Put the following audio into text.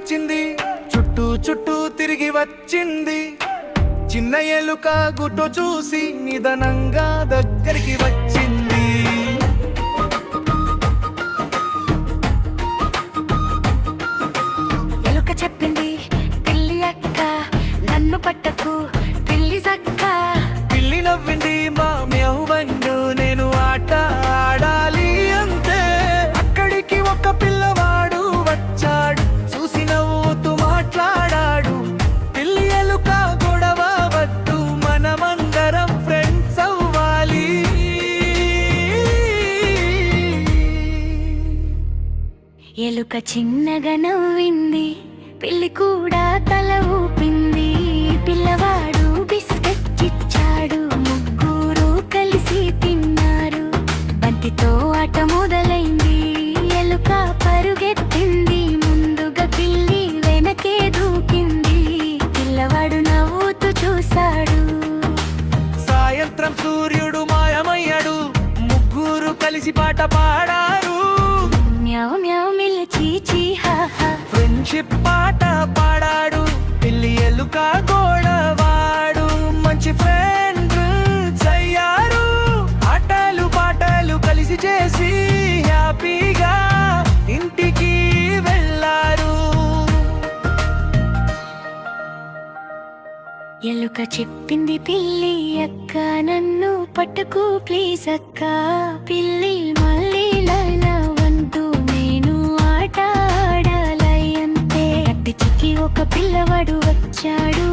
వచ్చింది, చుట్టూ చుట్టూ తిరిగి వచ్చింది. చిన్న ఎలుక గుడ్డు చూసి నిదానంగా దగ్గరికి వచ్చింది. ఎలుక చెప్పింది, పిల్లి అక్క నన్ను పట్టకు పిల్లి సక్క. పిల్లి నవ్వింది, మా మ్యావ్వండు నేను ఆట ఆడాలి అంతే. అక్కడికి ఒక పిల్లవాడు వచ్చాడు, చూసి నవ్వుతూ మాట్లాడాడు. పిల్లి ఎలుక గొడవ వద్దు, మనమందరం ఫ్రెండ్స్ అవ్వాలి. ఎలుక చిన్నగా నవ్వింది, పిల్లి కూడా తల ఊపింది. పిల్లవాడు బిస్కెట్ ఇచ్చాడు, ముగ్గురు కలిసి తిన్నారు. బంతితో ఆట మొదలైంది, ఎలుక పరుగెత్తింది. ముందుగా పిల్లి వెనకే దూకింది. పిల్లవాడు నవ్వుతూ చూశాడు. సాయంత్రం సూర్యుడు మాయమయ్యాడు, ముగ్గురు కలిసి పాట పాడారు. మ్యావ్ మ్యావ్ మిల్లి చీ చీ హా హా. ఫ్రెండ్షిప్ పాట పాడాడు, పిల్లి ఎలుక గోడవాడు. మంచి ఫ్రెండ్స్ అయ్యారు, ఆటలు పాటలు కలిసి చేసి హ్యాపీగా ఇంటికి వెళ్ళారు. ఎలుక చెప్పింది, పిల్లి అక్క నన్ను పట్టుకు ప్లీజ్ అక్క. పిల్లి మళ్ళీ లైలా వంతు నేను ఆట ఆడాలి అంతే. అట్టి చిక్కి ఒక పిల్లవాడు వచ్చాడు,